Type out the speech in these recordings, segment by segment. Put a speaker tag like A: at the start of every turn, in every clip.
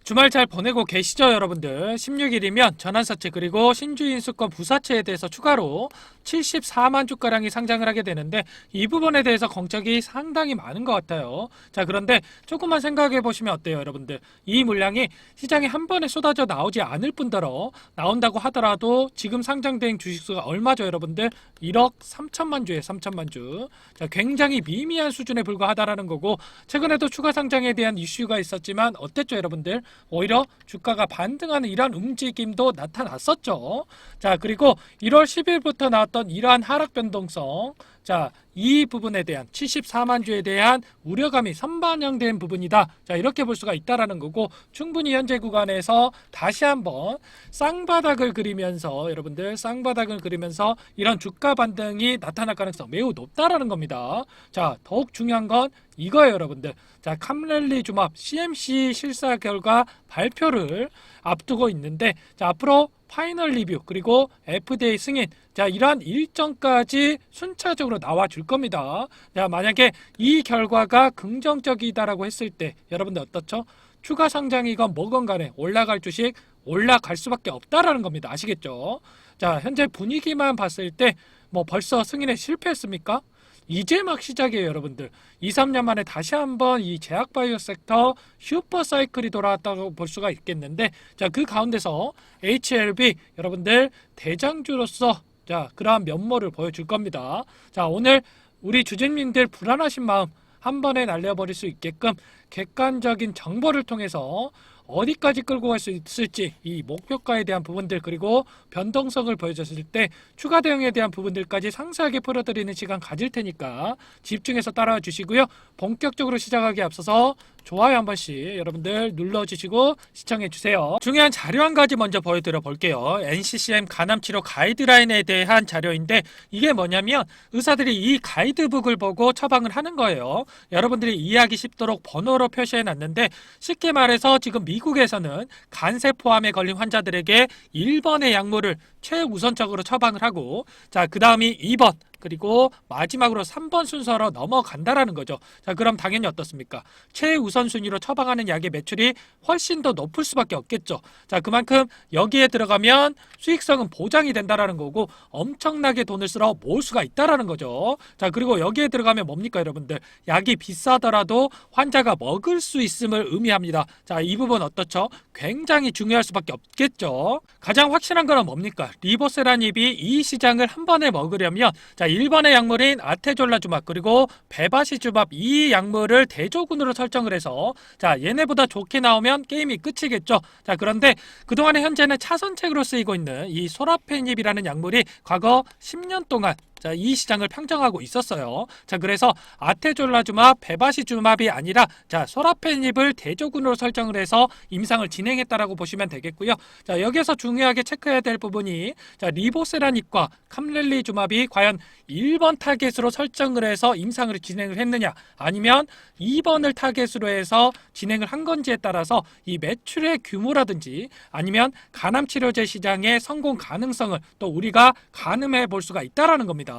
A: 주말 잘 보내고 계시죠, 여러분들? 16일이면 전환사채 그리고 신주인수권 부사채에 대해서 추가로 74만 주가량이 상장을 하게 되는데 이 부분에 대해서 걱정이 상당히 많은 것 같아요. 자, 그런데 조금만 생각해 보시면 어때요, 여러분들? 이 물량이 시장에 한 번에 쏟아져 나오지 않을 뿐더러 나온다고 하더라도 지금 상장된 주식수가 얼마죠, 여러분들? 1억 3천만 주에 3천만 주. 자, 굉장히 미미한 수준에 불과하다라는 거고 최근에도 추가 상장에 대한 이슈가 있었지만 어땠죠, 여러분들? 오히려 주가가 반등하는 이러한 움직임도 나타났었죠. 자, 그리고 1월 10일부터 나왔던 이러한 하락 변동성, 자, 이 부분에 대한 74만 주에 대한 우려감이 선반영된 부분이다. 자, 이렇게 볼 수가 있다라는 거고 충분히 현재 구간에서 다시 한번 쌍바닥을 그리면서 여러분들 쌍바닥을 그리면서 이런 주가 반등이 나타날 가능성 매우 높다라는 겁니다. 자, 더욱 중요한 건 이거예요, 여러분들. 자, 캄랠리 주합 CMC 실사 결과 발표를 앞두고 있는데 자, 앞으로 파이널 리뷰 그리고 FDA 승인, 자, 이러한 일정까지 순차적으로 나와줄 겁니다. 자, 만약에 이 결과가 긍정적이다라고 했을 때 여러분들 어떻죠? 추가 상장이건 뭐건 간에 올라갈 주식 올라갈 수밖에 없다라는 겁니다. 아시겠죠? 자, 현재 분위기만 봤을 때 뭐 벌써 승인에 실패했습니까? 이제 막 시작이에요, 여러분들. 2, 3년 만에 다시 한번 이 제약바이오 섹터 슈퍼사이클이 돌아왔다고 볼 수가 있겠는데 자, 그 가운데서 HLB 여러분들 대장주로서 자, 그러한 면모를 보여줄 겁니다. 자, 오늘 우리 주주님들 불안하신 마음 한 번에 날려버릴 수 있게끔 객관적인 정보를 통해서 어디까지 끌고 갈 수 있을지 이 목표가에 대한 부분들 그리고 변동성을 보여줬을 때 추가 대응에 대한 부분들까지 상세하게 풀어드리는 시간 가질 테니까 집중해서 따라와 주시고요. 본격적으로 시작하기에 앞서서 좋아요 한 번씩 여러분들 눌러주시고 시청해주세요. 중요한 자료 한 가지 먼저 보여드려 볼게요. NCCM 간암치료 가이드라인에 대한 자료인데 이게 뭐냐면 의사들이 이 가이드북을 보고 처방을 하는 거예요. 여러분들이 이해하기 쉽도록 번호로 표시해 놨는데 쉽게 말해서 지금 미국에서는 간세포암에 걸린 환자들에게 1번의 약물을 최우선적으로 처방을 하고 자, 그 다음이 2번 그리고 마지막으로 3번 순서로 넘어간다라는 거죠. 자, 그럼 당연히 어떻습니까? 최우선 순위로 처방하는 약의 매출이 훨씬 더 높을 수밖에 없겠죠. 자, 그만큼 여기에 들어가면 수익성은 보장이 된다라는 거고 엄청나게 돈을 쓸어 모을 수가 있다라는 거죠. 자, 그리고 여기에 들어가면 뭡니까, 여러분들? 약이 비싸더라도 환자가 먹을 수 있음을 의미합니다. 자, 이 부분 어떻죠? 굉장히 중요할 수밖에 없겠죠. 가장 확실한 건 뭡니까? 리보세라닙이 이 시장을 한 번에 먹으려면 자, 1번의 약물인 아테졸라주맙 그리고 베바시주맙 이 약물을 대조군으로 설정을 해서 자, 얘네보다 좋게 나오면 게임이 끝이겠죠. 자, 그런데 그동안에 현재는 차선책으로 쓰이고 있는 이 소라페닙이라는 약물이 과거 10년 동안 자, 이 시장을 평정하고 있었어요. 자, 그래서 아테졸라주맙, 베바시주맙이 아니라 자, 소라페닙을 대조군으로 설정을 해서 임상을 진행했다라고 보시면 되겠고요. 자, 여기서 중요하게 체크해야 될 부분이 자, 리보세라닙과 캄렐리주맙이 과연 1번 타겟으로 설정을 해서 임상을 진행을 했느냐 아니면 2번을 타겟으로 해서 진행을 한 건지에 따라서 이 매출의 규모라든지 아니면 간암치료제 시장의 성공 가능성을 또 우리가 가늠해 볼 수가 있다라는 겁니다.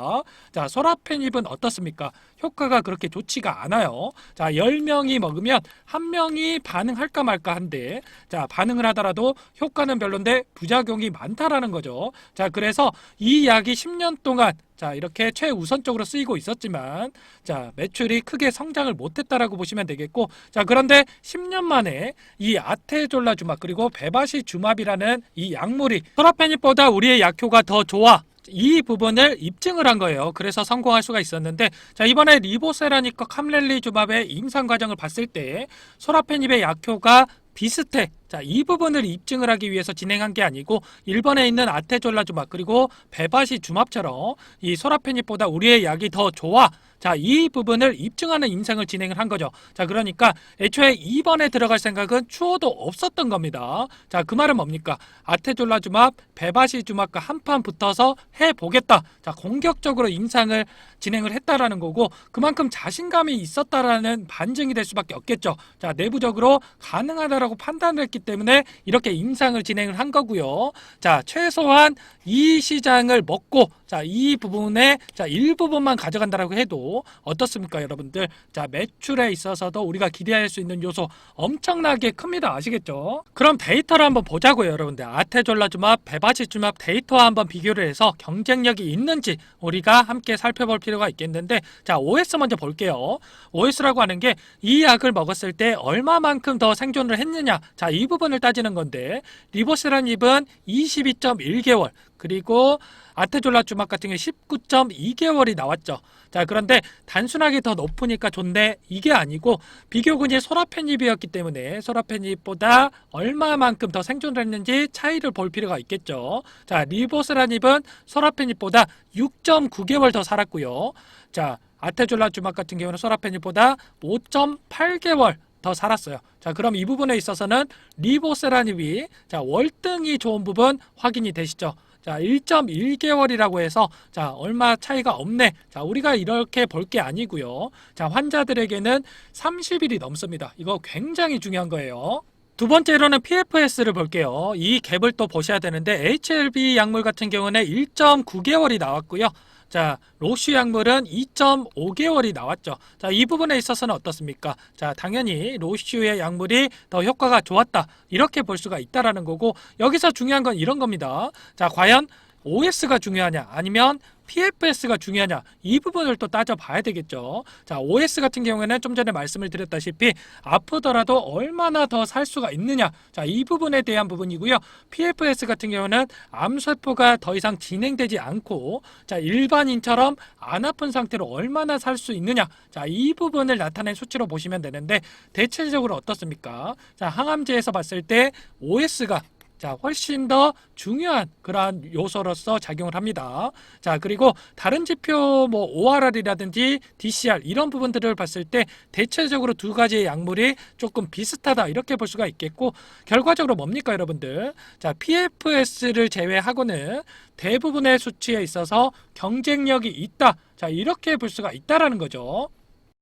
A: 자, 소라페닙은 어떻습니까? 효과가 그렇게 좋지가 않아요. 자, 10명이 먹으면 1명이 반응할까 말까 한데 자, 반응을 하더라도 효과는 별론데 부작용이 많다라는 거죠. 자, 그래서 이 약이 10년 동안 자, 이렇게 최우선적으로 쓰이고 있었지만 자, 매출이 크게 성장을 못했다라고 보시면 되겠고 자, 그런데 10년 만에 이 아테졸라주맙 그리고 베바시주맙이라는 이 약물이 소라페닙보다 우리의 약효가 더 좋아 이 부분을 입증을 한 거예요. 그래서 성공할 수가 있었는데 자, 이번에 리보세라닙과 캄렐리주맙의 임상 과정을 봤을 때 소라페닙의 약효가 비슷해. 자, 이 부분을 입증을 하기 위해서 진행한 게 아니고 일본에 있는 아테졸라주맙 그리고 베바시주맙처럼 이 소라페닙보다 우리의 약이 더 좋아. 자, 이 부분을 입증하는 임상을 진행을 한 거죠. 자, 그러니까 애초에 2번에 들어갈 생각은 추호도 없었던 겁니다. 자, 그 말은 뭡니까? 아테졸라주맙, 베바시주맙과 한판 붙어서 해보겠다. 자, 공격적으로 임상을 진행을 했다라는 거고 그만큼 자신감이 있었다라는 반증이 될 수밖에 없겠죠. 자, 내부적으로 가능하다라고 판단을 했기 때문에 이렇게 임상을 진행을 한 거고요. 자, 최소한 이 시장을 먹고 자, 이 부분에 자, 일부분만 가져간다라고 해도 어떻습니까, 여러분들? 자, 매출에 있어서도 우리가 기대할 수 있는 요소 엄청나게 큽니다. 아시겠죠? 그럼 데이터를 한번 보자고요, 여러분들. 아테졸라주맙, 베바시주맙 데이터와 한번 비교를 해서 경쟁력이 있는지 우리가 함께 살펴볼 필요가 있겠는데, 자, OS 먼저 볼게요. OS라고 하는 게 이 약을 먹었을 때 얼마만큼 더 생존을 했느냐, 자, 이 부분을 따지는 건데, 리보세라닙은 22.1개월, 그리고 아테졸라주맙 같은 경우 19.2개월이 나왔죠. 자, 그런데 단순하게 더 높으니까 좋네, 이게 아니고 비교군이 소라페닙이었기 때문에 소라페닙보다 얼마만큼 더 생존을 했는지 차이를 볼 필요가 있겠죠. 자, 리보세라닙은 소라페닙보다 6.9개월 더 살았고요. 자, 아테졸라주맙 같은 경우는 소라페닙보다 5.8개월 더 살았어요. 자, 그럼 이 부분에 있어서는 리보세라닙이 자, 월등히 좋은 부분 확인이 되시죠. 자, 1.1개월이라고 해서 자, 얼마 차이가 없네. 자, 우리가 이렇게 볼 게 아니고요. 자, 환자들에게는 30일이 넘습니다. 이거 굉장히 중요한 거예요. 두 번째로는 PFS를 볼게요. 이 갭을 또 보셔야 되는데 HLB 약물 같은 경우는 1.9개월이 나왔고요. 자, 로슈 약물은 2.5개월이 나왔죠. 자, 이 부분에 있어서는 어떻습니까? 자, 당연히 로슈의 약물이 더 효과가 좋았다, 이렇게 볼 수가 있다라는 거고, 여기서 중요한 건 이런 겁니다. 자, 과연 OS가 중요하냐 아니면 PFS가 중요하냐, 이 부분을 또 따져봐야 되겠죠. 자, OS 같은 경우에는 좀 전에 말씀을 드렸다시피 아프더라도 얼마나 더 살 수가 있느냐, 자, 이 부분에 대한 부분이고요. PFS 같은 경우는 암세포가 더 이상 진행되지 않고 자, 일반인처럼 안 아픈 상태로 얼마나 살 수 있느냐, 자, 이 부분을 나타낸 수치로 보시면 되는데, 대체적으로 어떻습니까? 자, 항암제에서 봤을 때 OS가 자, 훨씬 더 중요한 그러한 요소로서 작용을 합니다. 자, 그리고 다른 지표 뭐 ORR이라든지 DCR 이런 부분들을 봤을 때 대체적으로 두 가지의 약물이 조금 비슷하다, 이렇게 볼 수가 있겠고, 결과적으로 뭡니까, 여러분들? 자, PFS를 제외하고는 대부분의 수치에 있어서 경쟁력이 있다. 자, 이렇게 볼 수가 있다라는 거죠.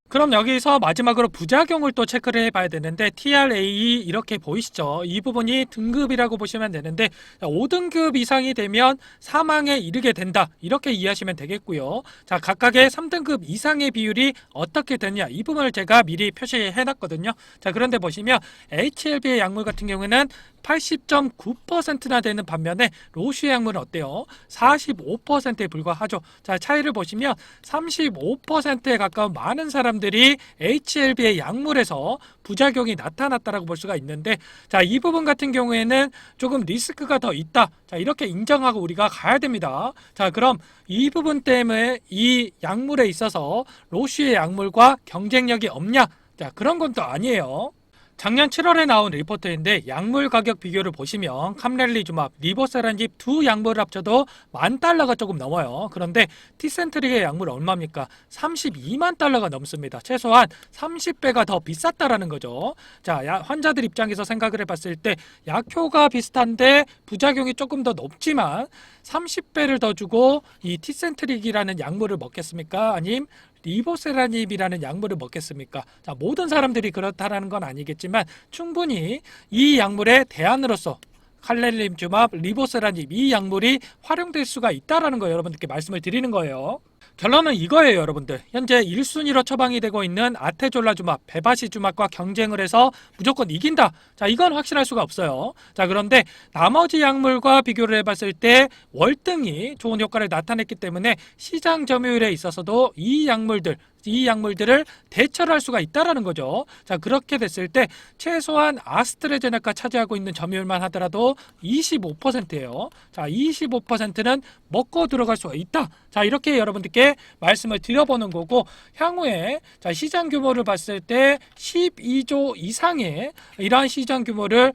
A: 그럼 여기서 마지막으로 부작용을 또 체크를 해봐야 되는데, TRAE 이렇게 보이시죠? 이 부분이 등급이라고 보시면 되는데, 5등급 이상이 되면 사망에 이르게 된다, 이렇게 이해하시면 되겠고요. 자, 각각의 3등급 이상의 비율이 어떻게 되냐, 이 부분을 제가 미리 표시해 놨거든요. 자, 그런데 보시면 HLB의 약물 같은 경우는 80.9%나 되는 반면에 로슈의 약물은 어때요? 45%에 불과하죠. 자, 차이를 보시면 35%에 가까운 많은 사람들이 HLB의 약물에서 부작용이 나타났다라고 볼 수가 있는데, 자, 이 부분 같은 경우에는 조금 리스크가 더 있다. 자, 이렇게 인정하고 우리가 가야 됩니다. 자, 그럼 이 부분 때문에 이 약물에 있어서 로슈의 약물과 경쟁력이 없냐? 자, 그런 건 또 아니에요. 작년 7월에 나온 리포트인데 약물 가격 비교를 보시면 캄렐리주맙, 리보세라닙 두 약물을 합쳐도 $10,000가 조금 넘어요. 그런데 티센트릭의 약물 얼마입니까? $32만 넘습니다. 최소한 30배가 더 비쌌다라는 거죠. 자, 환자들 입장에서 생각을 해봤을 때 약효가 비슷한데 부작용이 조금 더 높지만 30배를 더 주고 이 티센트릭이라는 약물을 먹겠습니까? 아님 리보세라닙이라는 약물을 먹겠습니까? 자, 모든 사람들이 그렇다라는 건 아니겠지만 충분히 이 약물의 대안으로서 칼렐림주맙, 리보세라닙 이 약물이 활용될 수가 있다라는 거 여러분들께 말씀을 드리는 거예요. 결론은 이거예요, 여러분들. 현재 1순위로 처방이 되고 있는 아테졸라주맙, 베바시주맙과 경쟁을 해서 무조건 이긴다. 자, 이건 확실할 수가 없어요. 자, 그런데 나머지 약물과 비교를 해봤을 때 월등히 좋은 효과를 나타냈기 때문에 시장 점유율에 있어서도 이 약물들을 대처를 할 수가 있다라는 거죠. 자, 그렇게 됐을 때 최소한 아스트라제네카 차지하고 있는 점유율만 하더라도 25%예요. 자, 25%는 먹고 들어갈 수가 있다. 자, 이렇게 여러분들께 말씀을 드려보는 거고, 향후에 자, 시장 규모를 봤을 때 12조 이상의 이러한 시장 규모를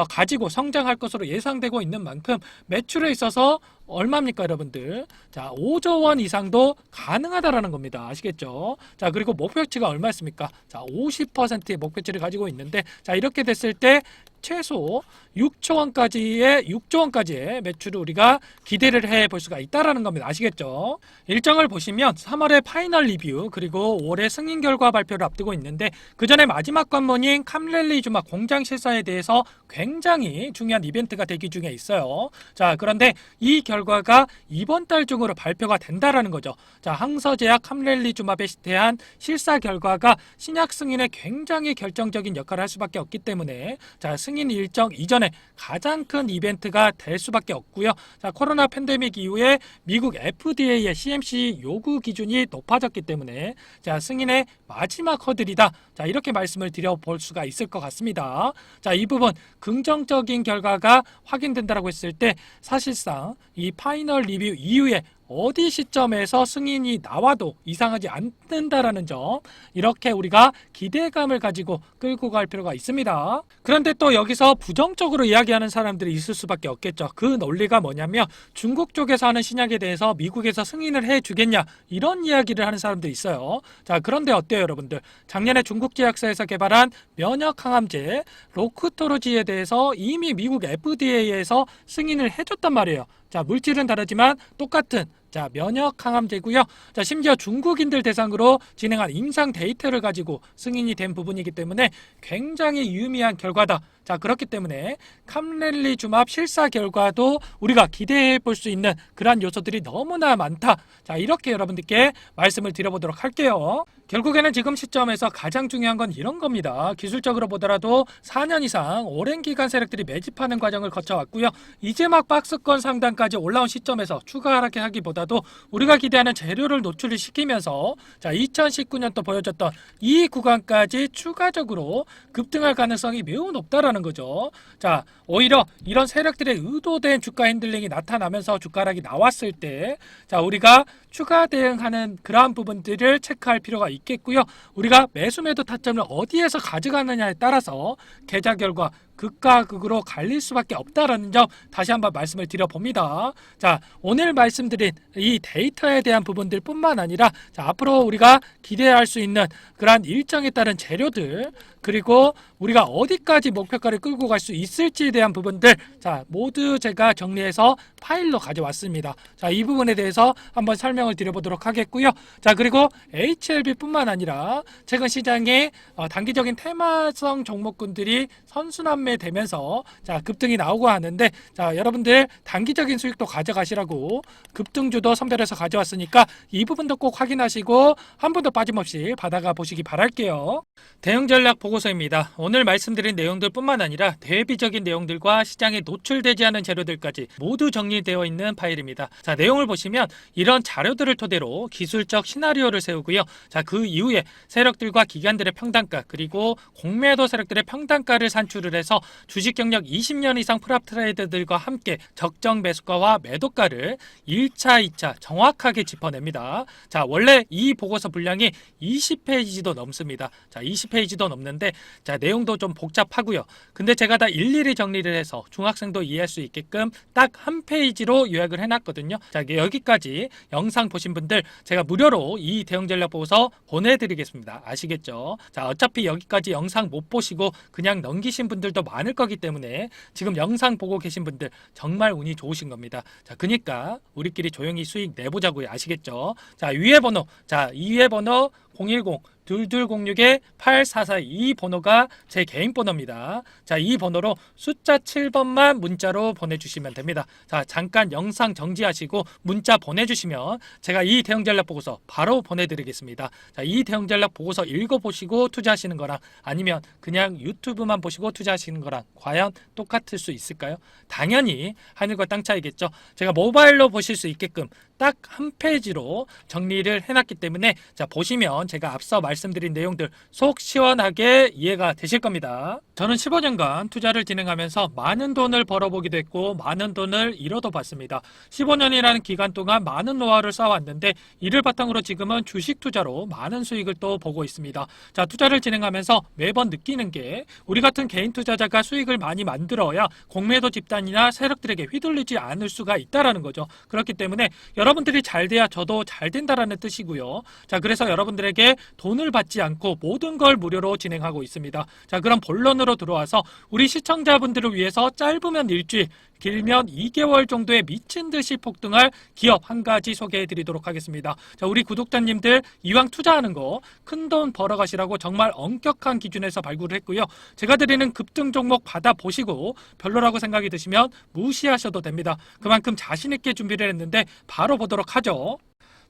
A: 가지고 성장할 것으로 예상되고 있는 만큼 매출에 있어서 얼마입니까, 여러분들? 자, 5조 원 이상도 가능하다라는 겁니다. 아시겠죠? 자, 그리고 목표치가 얼마였습니까? 자, 50%의 목표치를 가지고 있는데, 자, 이렇게 됐을 때 최소 6조 원까지의 매출을 우리가 기대를 해볼 수가 있다라는 겁니다. 아시겠죠? 일정을 보시면 3월에 파이널 리뷰 그리고 5월에 승인 결과 발표를 앞두고 있는데, 그 전에 마지막 관문인 캄렐리주맙 공장 실사에 대해서 굉장히 중요한 이벤트가 대기 중에 있어요. 자, 그런데 이 결과가 이번 달 중으로 발표가 된다라는 거죠. 자, 항서제약 함렐리주맙에 대한 실사 결과가 신약 승인에 굉장히 결정적인 역할을 할 수밖에 없기 때문에 자, 승인 일정 이전에 가장 큰 이벤트가 될 수밖에 없고요. 자, 코로나 팬데믹 이후에 미국 FDA의 CMC 요구 기준이 높아졌기 때문에 자, 승인의 마지막 허들이다. 자, 이렇게 말씀을 드려볼 수가 있을 것 같습니다. 자, 이 부분 긍정적인 결과가 확인된다라고 했을 때 사실상 이 파이널 리뷰 이후에 어디 시점에서 승인이 나와도 이상하지 않는다라는 점, 이렇게 우리가 기대감을 가지고 끌고 갈 필요가 있습니다. 그런데 또 여기서 부정적으로 이야기하는 사람들이 있을 수밖에 없겠죠. 그 논리가 뭐냐면 중국 쪽에서 하는 신약에 대해서 미국에서 승인을 해주겠냐, 이런 이야기를 하는 사람들이 있어요. 자, 그런데 어때요 여러분들? 작년에 중국 제약사에서 개발한 면역 항암제 로크토로지에 대해서 이미 미국 FDA에서 승인을 해줬단 말이에요. 자, 물질은 다르지만 똑같은 자, 면역 항암제고요. 자, 심지어 중국인들 대상으로 진행한 임상 데이터를 가지고 승인이 된 부분이기 때문에 굉장히 유의미한 결과다. 자, 그렇기 때문에 함렐리주맙 실사 결과도 우리가 기대해 볼 수 있는 그러한 요소들이 너무나 많다. 자, 이렇게 여러분들께 말씀을 드려보도록 할게요. 결국에는 지금 시점에서 가장 중요한 건 이런 겁니다. 기술적으로 보더라도 4년 이상 오랜 기간 세력들이 매집하는 과정을 거쳐왔고요. 이제 막 박스권 상단까지 올라온 시점에서 추가 하락하기보다도 우리가 기대하는 재료를 노출을 시키면서 자, 2019년도 보여줬던 이 구간까지 추가적으로 급등할 가능성이 매우 높다라는 거죠. 자, 오히려 이런 세력들의 의도된 주가 핸들링이 나타나면서 주가 하락이 나왔을 때 자, 우리가 추가 대응하는 그러한 부분들을 체크할 필요가 있겠고요. 우리가 매수 매도 타점을 어디에서 가져가느냐에 따라서 계좌 결과 극과 극으로 갈릴 수밖에 없다라는 점 다시 한번 말씀을 드려봅니다. 자, 오늘 말씀드린 이 데이터에 대한 부분들 뿐만 아니라 자, 앞으로 우리가 기대할 수 있는 그러한 일정에 따른 재료들, 그리고 우리가 어디까지 목표가를 끌고 갈 수 있을지에 대한 부분들 자, 모두 제가 정리해서 파일로 가져왔습니다. 자, 이 부분에 대해서 한번 설명을 드려보도록 하겠고요. 자, 그리고 HLB 뿐만 아니라 최근 시장에 단기적인 테마성 종목군들이 선순환매 되면서 자, 급등이 나오고 하는데 자, 여러분들 단기적인 수익도 가져가시라고 급등주도 선별해서 가져왔으니까 이 부분도 꼭 확인하시고 한 번도 빠짐없이 받아가 보시기 바랄게요. 대응 전략 보고서입니다. 오늘 말씀드린 내용들 뿐만 아니라 대비적인 내용들과 시장에 노출되지 않은 재료들까지 모두 정리되어 있는 파일입니다. 자, 내용을 보시면 이런 자료들을 토대로 기술적 시나리오를 세우고요. 자, 그 이후에 세력들과 기관들의 평단가, 그리고 공매도 세력들의 평단가를 산출을 해서 주식 경력 20년 이상 프랍 트레이더들과 함께 적정 매수가와 매도가를 1차, 2차 정확하게 짚어냅니다. 자, 원래 이 보고서 분량이 20페이지도 넘습니다. 자, 20페이지도 넘는데 자, 내용도 좀 복잡하고요. 근데 제가 다 일일이 정리를 해서 중학생도 이해할 수 있게끔 딱 한 페이지로 요약을 해놨거든요. 자, 여기까지 영상 보신 분들 제가 무료로 이 대응 전략 보고서 보내드리겠습니다. 아시겠죠? 자, 어차피 여기까지 영상 못 보시고 그냥 넘기신 분들도 많을 거기 때문에 지금 영상 보고 계신 분들 정말 운이 좋으신 겁니다. 자, 그니까 우리끼리 조용히 수익 내보자고요. 아시겠죠? 자, 위에 번호, 자, 이 위에 번호 010-2206-8442 이 번호가 제 개인 번호입니다. 자, 이 번호로 숫자 7번만 문자로 보내주시면 됩니다. 자, 잠깐 영상 정지하시고 문자 보내주시면 제가 이 대응 전략 보고서 바로 보내드리겠습니다. 자, 이 대응 전략 보고서 읽어보시고 투자하시는 거랑 아니면 그냥 유튜브만 보시고 투자하시는 거랑 과연 똑같을 수 있을까요? 당연히 하늘과 땅 차이겠죠. 제가 모바일로 보실 수 있게끔 딱 한 페이지로 정리를 해놨기 때문에 자, 보시면 제가 앞서 말씀드린 내용들 속 시원하게 이해가 되실 겁니다. 저는 15년간 투자를 진행하면서 많은 돈을 벌어보기도 했고 많은 돈을 잃어도 봤습니다. 15년이라는 기간 동안 많은 노하우를 쌓아왔는데 이를 바탕으로 지금은 주식 투자로 많은 수익을 또 보고 있습니다. 자, 투자를 진행하면서 매번 느끼는 게 우리 같은 개인 투자자가 수익을 많이 만들어야 공매도 집단이나 세력들에게 휘둘리지 않을 수가 있다라는 거죠. 그렇기 때문에 여러분들이 잘 돼야 저도 잘 된다라는 뜻이고요. 자, 그래서 여러분들에게 돈을 받지 않고 모든 걸 무료로 진행하고 있습니다. 자, 그럼 본론으로 정도로 들어와서 우리 시청자분들을 위해서 짧으면 일주일, 길면 2개월 정도의 미친 듯이 폭등할 기업 한 가지 소개해 드리도록 하겠습니다. 자, 우리 구독자님들 이왕 투자하는 거 큰 돈 벌어가시라고 정말 엄격한 기준에서 발굴을 했고요. 제가 드리는 급등 종목 받아보시고 별로라고 생각이 드시면 무시하셔도 됩니다. 그만큼 자신있게 준비를 했는데 바로 보도록 하죠.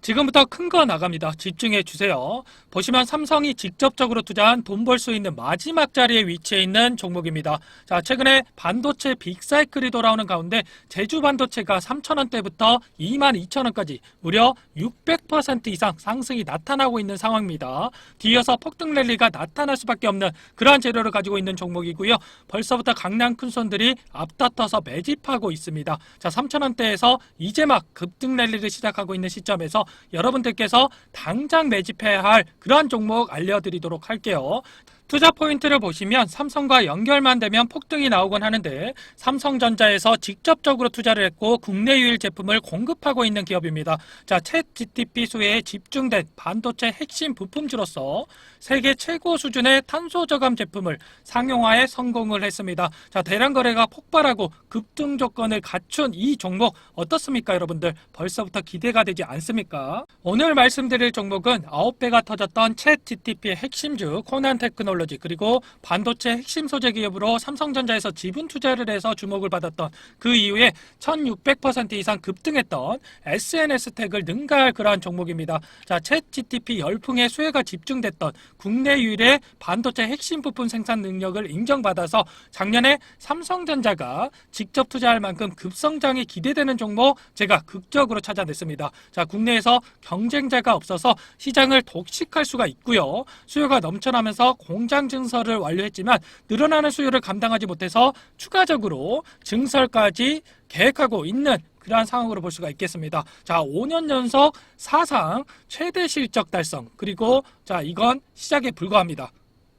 A: 지금부터 큰 거 나갑니다. 집중해 주세요. 보시면 삼성이 직접적으로 투자한 돈 벌 수 있는 마지막 자리에 위치해 있는 종목입니다. 자, 최근에 반도체 빅사이클이 돌아오는 가운데 제주 반도체가 3,000원대부터 22,000원까지 무려 600% 이상 상승이 나타나고 있는 상황입니다. 뒤이어서 폭등 랠리가 나타날 수밖에 없는 그러한 재료를 가지고 있는 종목이고요. 벌써부터 강남 큰손들이 앞다퉈서 매집하고 있습니다. 자, 3,000원대에서 이제 막 급등 랠리를 시작하고 있는 시점에서 여러분들께서 당장 매집해야 할 그러한 종목 알려드리도록 할게요. 투자 포인트를 보시면 삼성과 연결만 되면 폭등이 나오곤 하는데 삼성전자에서 직접적으로 투자를 했고 국내 유일 제품을 공급하고 있는 기업입니다. 자, 챗 GTP 수혜에 집중된 반도체 핵심 부품주로서 세계 최고 수준의 탄소 저감 제품을 상용화에 성공을 했습니다. 자, 대량 거래가 폭발하고 급등 조건을 갖춘 이 종목 어떻습니까, 여러분들? 벌써부터 기대가 되지 않습니까? 오늘 말씀드릴 종목은 9배가 터졌던 챗 GTP의 핵심주 코난 테크놀로지 그리고 반도체 핵심 소재 기업으로 삼성전자에서 지분 투자를 해서 주목을 받았던 그 이후에 1600% 이상 급등했던 SNS텍을 능가할 그러한 종목입니다. 자, 챗 GTP 열풍의 수혜가 집중됐던 국내 유일의 반도체 핵심 부품 생산 능력을 인정받아서 작년에 삼성전자가 직접 투자할 만큼 급성장이 기대되는 종목 제가 극적으로 찾아냈습니다. 자, 국내에서 경쟁자가 없어서 시장을 독식할 수가 있고요. 수요가 넘쳐나면서 공장 증설을 완료했지만 늘어나는 수요를 감당하지 못해서 추가적으로 증설까지 계획하고 있는 그러한 상황으로 볼 수가 있겠습니다. 자, 5년 연속 사상 최대 실적 달성, 그리고 자, 이건 시작에 불과합니다.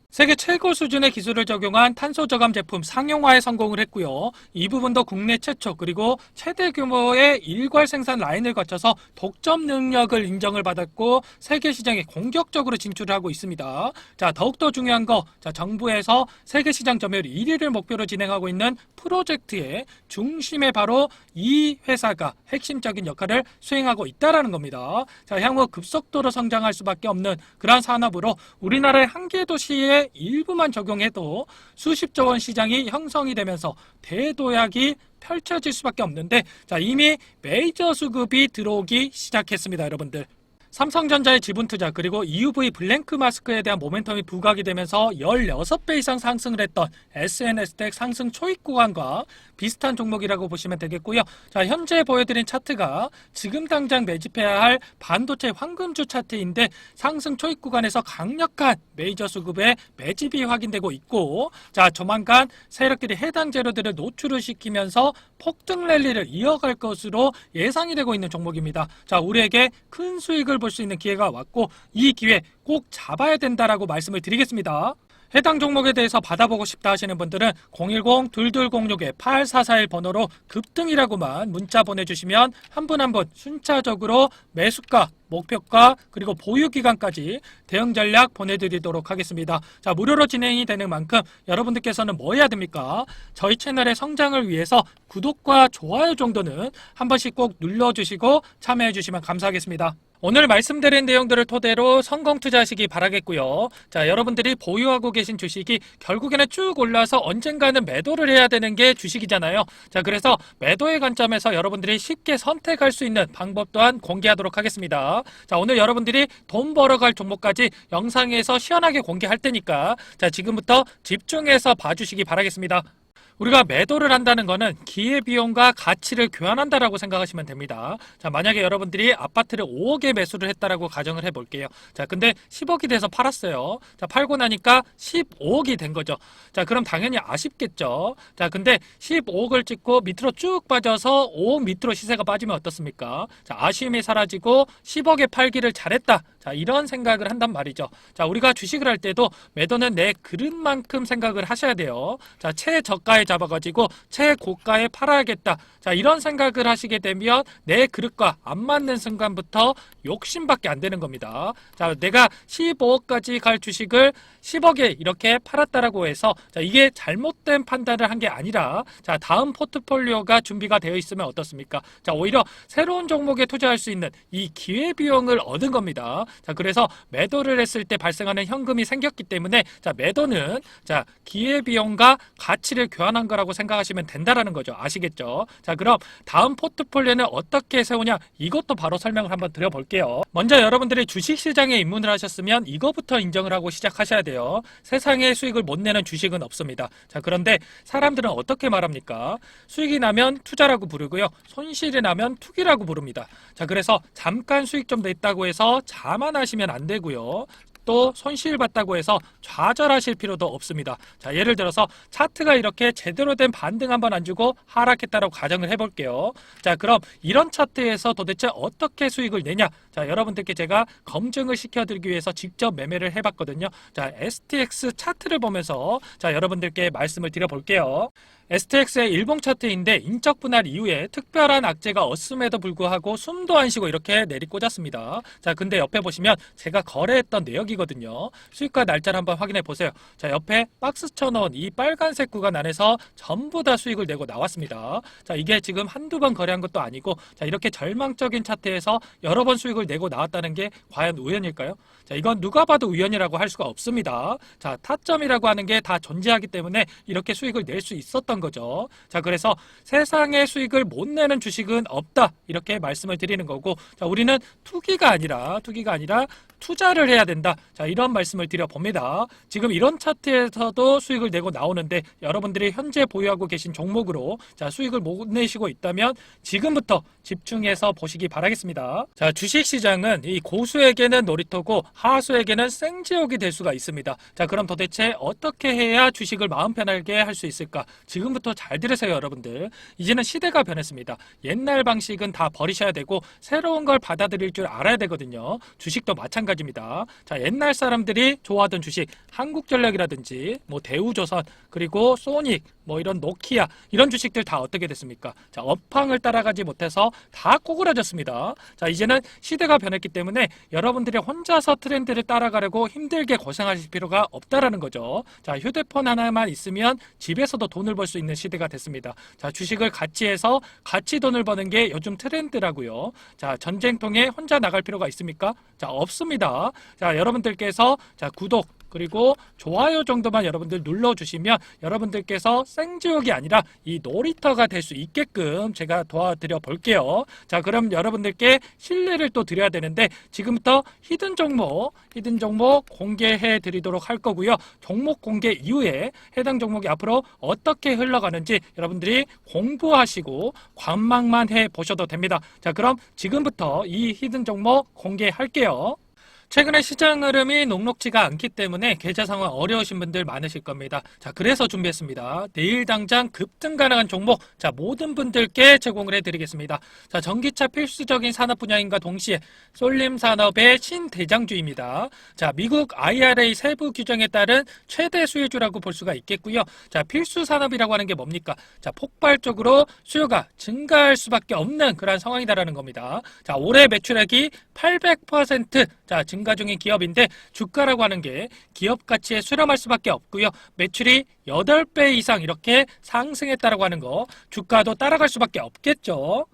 A: 세계 최고 수준의 기술을 적용한 탄소 저감 제품 상용화에 성공을 했고요. 이 부분도 국내 최초 그리고 최대 규모의 일괄 생산 라인을 거쳐서 독점 능력을 인정을 받았고 세계 시장에 공격적으로 진출을 하고 있습니다. 자, 더욱더 중요한 거, 자, 정부에서 세계 시장 점유율 1위를 목표로 진행하고 있는 프로젝트의 중심에 바로 이 회사가 핵심적인 역할을 수행하고 있다라는 겁니다. 자, 향후 급속도로 성장할 수밖에 없는 그러한 산업으로 우리나라의 한 개 도시에 일부만 적용해도 수십조 원 시장이 형성이 되면서 대도약이 펼쳐질 수밖에 없는데, 자, 이미 메이저 수급이 들어오기 시작했습니다, 여러분들. 삼성전자의 지분 투자 그리고 EUV 블랭크 마스크에 대한 모멘텀이 부각이 되면서 16배 이상 상승을 했던 SNS텍 상승 초입 구간과 비슷한 종목이라고 보시면 되겠고요. 자, 현재 보여드린 차트가 지금 당장 매집해야 할 반도체 황금주 차트인데 상승 초입 구간에서 강력한 메이저 수급의 매집이 확인되고 있고, 자, 조만간 세력들이 해당 재료들을 노출을 시키면서 폭등 랠리를 이어갈 것으로 예상이 되고 있는 종목입니다. 자, 우리에게 큰 수익을 볼 수 있는 기회가 왔고 이 기회 꼭 잡아야 된다라고 말씀을 드리겠습니다. 해당 종목에 대해서 받아보고 싶다 하시는 분들은 010-2206-8441 번호로 급등이라고만 문자 보내주시면 한 분 한 분 순차적으로 매수가, 목표가 그리고 보유기간까지 대응 전략 보내드리도록 하겠습니다. 자, 무료로 진행이 되는 만큼 여러분들께서는 뭐 해야 됩니까? 저희 채널의 성장을 위해서 구독과 좋아요 정도는 한 번씩 꼭 눌러주시고 참여해주시면 감사하겠습니다. 오늘 말씀드린 내용들을 토대로 성공 투자하시기 바라겠고요. 자, 여러분들이 보유하고 계신 주식이 결국에는 쭉 올라서 언젠가는 매도를 해야 되는 게 주식이잖아요. 자, 그래서 매도의 관점에서 여러분들이 쉽게 선택할 수 있는 방법 또한 공개하도록 하겠습니다. 자, 오늘 여러분들이 돈 벌어갈 종목까지 영상에서 시원하게 공개할 테니까 자, 지금부터 집중해서 봐주시기 바라겠습니다. 우리가 매도를 한다는 거는 기회비용과 가치를 교환한다라고 생각하시면 됩니다. 자, 만약에 여러분들이 아파트를 5억에 매수를 했다라고 가정을 해볼게요. 자, 근데 10억이 돼서 팔았어요. 자, 팔고 나니까 15억이 된 거죠. 자, 그럼 당연히 아쉽겠죠. 자, 근데 15억을 찍고 밑으로 쭉 빠져서 5억 밑으로 시세가 빠지면 어떻습니까? 자, 아쉬움이 사라지고 10억에 팔기를 잘했다. 자, 자, 이런 생각을 한단 말이죠. 자, 우리가 주식을 할 때도 매도는 내 그릇만큼 생각을 하셔야 돼요. 자, 최저가에 잡아가지고 최고가에 팔아야겠다. 자, 이런 생각을 하시게 되면 내 그릇과 안 맞는 순간부터 욕심밖에 안 되는 겁니다. 자, 내가 15억까지 갈 주식을 10억에 이렇게 팔았다라고 해서 자, 이게 잘못된 판단을 한 게 아니라 자, 다음 포트폴리오가 준비가 되어 있으면 어떻습니까? 자, 오히려 새로운 종목에 투자할 수 있는 이 기회비용을 얻은 겁니다. 자, 그래서 매도를 했을 때 발생하는 현금이 생겼기 때문에 자, 매도는 자, 기회비용과 가치를 교환한 거라고 생각하시면 된다라는 거죠. 아시겠죠? 자, 그럼 다음 포트폴리오는 어떻게 세우냐? 이것도 바로 설명을 한번 드려볼게요. 먼저 여러분들이 주식시장에 입문을 하셨으면 이거부터 인정을 하고 시작하셔야 돼요. 세상에 수익을 못 내는 주식은 없습니다. 자, 그런데 사람들은 어떻게 말합니까? 수익이 나면 투자라고 부르고요. 손실이 나면 투기라고 부릅니다. 자, 그래서 잠깐 수익 좀 냈다고 해서 자만하시면 안 되고요. 또 손실 봤다고 해서 좌절하실 필요도 없습니다. 자, 예를 들어서 차트가 이렇게 제대로 된 반등 한번 안 주고 하락했다라고 가정을 해볼게요. 자, 그럼 이런 차트에서 도대체 어떻게 수익을 내냐? 자, 여러분들께 제가 검증을 시켜드리기 위해서 직접 매매를 해봤거든요. 자, STX 차트를 보면서 자, 여러분들께 말씀을 드려볼게요. STX의 일봉 차트인데 인적 분할 이후에 특별한 악재가 없음에도 불구하고 숨도 안 쉬고 이렇게 내리꽂았습니다. 자, 근데 옆에 보시면 제가 거래했던 내역이거든요. 수익과 날짜를 한번 확인해 보세요. 자, 옆에 박스 쳐놓은 이 빨간색 구간 안에서 전부 다 수익을 내고 나왔습니다. 자, 이게 지금 한두 번 거래한 것도 아니고 자, 이렇게 절망적인 차트에서 여러 번 수익을 내고 나왔다는 게 과연 우연일까요? 자, 이건 누가 봐도 우연이라고 할 수가 없습니다. 자, 타점이라고 하는 게 다 존재하기 때문에 이렇게 수익을 낼 수 있었던 거죠. 자, 그래서 세상에 수익을 못 내는 주식은 없다 이렇게 말씀을 드리는 거고 자, 우리는 투기가 아니라 투자를 해야 된다. 자, 이런 말씀을 드려봅니다. 지금 이런 차트에서도 수익을 내고 나오는데 여러분들이 현재 보유하고 계신 종목으로 자, 수익을 못 내시고 있다면 지금부터 집중해서 보시기 바라겠습니다. 자, 주식시장은 이 고수에게는 놀이터고 하수에게는 생지옥이 될 수가 있습니다. 자, 그럼 도대체 어떻게 해야 주식을 마음 편하게 할 수 있을까? 지금부터 잘 들으세요, 여러분들. 이제는 시대가 변했습니다. 옛날 방식은 다 버리셔야 되고 새로운 걸 받아들일 줄 알아야 되거든요. 주식도 마찬가지입니다. 자, 옛날 사람들이 좋아하던 주식 한국전력이라든지 뭐 대우조선 그리고 소닉 뭐 이런 노키아 이런 주식들 다 어떻게 됐습니까? 자, 업황을 따라가지 못해서 다 꼬그라졌습니다. 자, 이제는 시대가 변했기 때문에 여러분들이 혼자서 트렌드를 따라가려고 힘들게 고생하실 필요가 없다라는 거죠. 자, 휴대폰 하나만 있으면 집에서도 돈을 벌 수 있는 시대가 됐습니다. 자, 주식을 같이 해서 같이 돈을 버는 게 요즘 트렌드라고요. 자, 전쟁통에 혼자 나갈 필요가 있습니까? 자, 없습니다. 자, 여러분들께서 자, 구독 그리고 좋아요 정도만 여러분들 눌러주시면 여러분들께서 생지옥이 아니라 이 놀이터가 될 수 있게끔 제가 도와드려 볼게요. 자, 그럼 여러분들께 신뢰를 또 드려야 되는데 지금부터 히든 종목 공개해 드리도록 할 거고요. 종목 공개 이후에 해당 종목이 앞으로 어떻게 흘러가는지 여러분들이 공부하시고 관망만 해 보셔도 됩니다. 자, 그럼 지금부터 이 히든 종목 공개할게요. 최근에 시장 흐름이 녹록지가 않기 때문에 계좌 상황 어려우신 분들 많으실 겁니다. 자, 그래서 준비했습니다. 내일 당장 급등 가능한 종목 자, 모든 분들께 제공을 해드리겠습니다. 자, 전기차 필수적인 산업 분야인가 동시에 쏠림 산업의 신대장주입니다. 자, 미국 IRA 세부 규정에 따른 최대 수혜주라고 볼 수가 있겠고요. 자, 필수 산업이라고 하는 게 뭡니까? 자, 폭발적으로 수요가 증가할 수밖에 없는 그런 상황이다라는 겁니다. 자, 올해 매출액이 800% 자, 증가 중인 기업인데 주가라고 하는 게 기업 가치에 수렴할 수밖에 없고요. 매출이 8배 이상 이렇게 상승했다라고 하는 거 주가도 따라갈 수밖에 없겠죠.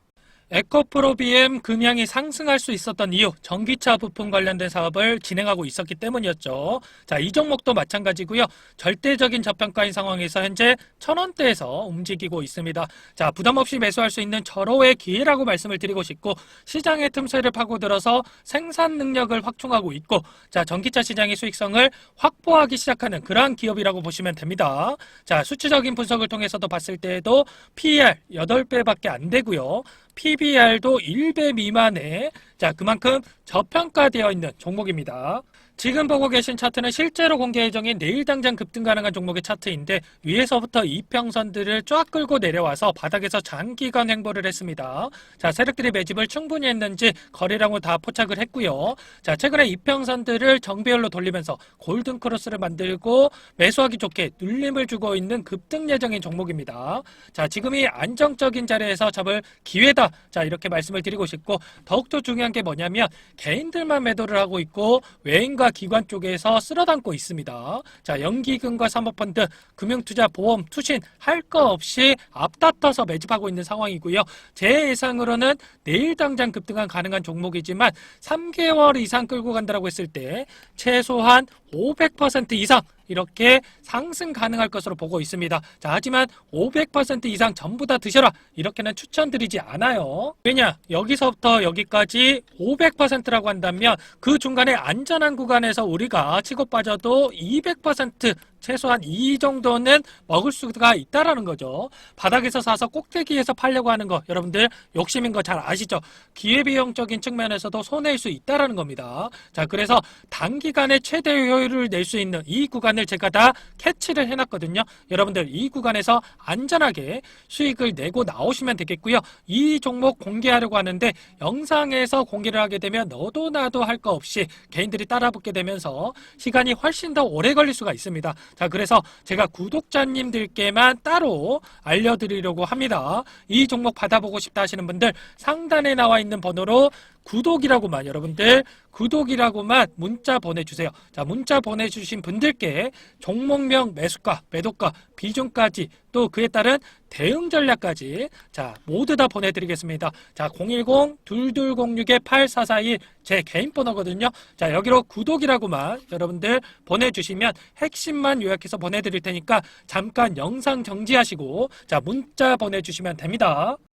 A: 에코프로 BM 금양이 상승할 수 있었던 이유 전기차 부품 관련된 사업을 진행하고 있었기 때문이었죠. 자, 이 종목도 마찬가지고요. 절대적인 저평가인 상황에서 현재 1,000원대에서 움직이고 있습니다. 자, 부담 없이 매수할 수 있는 절호의 기회라고 말씀을 드리고 싶고 시장의 틈새를 파고들어서 생산 능력을 확충하고 있고 자, 전기차 시장의 수익성을 확보하기 시작하는 그러한 기업이라고 보시면 됩니다. 자, 수치적인 분석을 통해서도 봤을 때에도 PER 8배밖에 안 되고요. PBR도 1배 미만의 자, 그만큼 저평가되어 있는 종목입니다. 지금 보고 계신 차트는 실제로 공개 예정인 내일 당장 급등 가능한 종목의 차트인데 위에서부터 이평선들을 쫙 끌고 내려와서 바닥에서 장기간 횡보를 했습니다. 자, 세력들이 매집을 충분히 했는지 거래량을 다 포착을 했고요. 자, 최근에 이평선들을 정배열로 돌리면서 골든 크로스를 만들고 매수하기 좋게 눌림을 주고 있는 급등 예정인 종목입니다. 자, 지금이 안정적인 자리에서 잡을 기회다. 자, 이렇게 말씀을 드리고 싶고 더욱더 중요한 게 뭐냐면 개인들만 매도를 하고 있고 외인과 기관 쪽에서 쓸어담고 있습니다. 자, 연기금과 사모펀드, 금융투자, 보험, 투신 할 거 없이 앞다퉈서 매집하고 있는 상황이고요. 제 예상으로는 내일 당장 급등한 가능한 종목이지만 3개월 이상 끌고 간다고 했을 때 최소한 500% 이상 이렇게 상승 가능할 것으로 보고 있습니다. 자, 하지만 500% 이상 전부 다 드셔라 이렇게는 추천드리지 않아요. 왜냐? 여기서부터 여기까지 500%라고 한다면 그 중간에 안전한 구간에서 우리가 치고 빠져도 200% 최소한 이 정도는 먹을 수가 있다라는 거죠. 바닥에서 사서 꼭대기에서 팔려고 하는 거 여러분들 욕심인 거 잘 아시죠? 기회비용적인 측면에서도 손해일 수 있다라는 겁니다. 자, 그래서 단기간에 최대 효율을 낼 수 있는 이 구간을 제가 다 캐치를 해놨거든요. 여러분들 이 구간에서 안전하게 수익을 내고 나오시면 되겠고요. 이 종목 공개하려고 하는데 영상에서 공개를 하게 되면 너도 나도 할 거 없이 개인들이 따라붙게 되면서 시간이 훨씬 더 오래 걸릴 수가 있습니다. 자, 그래서 제가 구독자님들께만 따로 알려드리려고 합니다. 이 종목 받아보고 싶다 하시는 분들 상단에 나와 있는 번호로 구독이라고만 여러분들 구독이라고만 문자 보내주세요. 자, 문자 보내주신 분들께 종목명, 매수가, 매도가, 비중까지 또 그에 따른 대응 전략까지 자 모두 다 보내드리겠습니다. 자, 010-2206-8441 제 개인 번호거든요. 자, 여기로 구독이라고만 여러분들 보내주시면 핵심만 요약해서 보내드릴 테니까 잠깐 영상 정지하시고 자 문자 보내주시면 됩니다.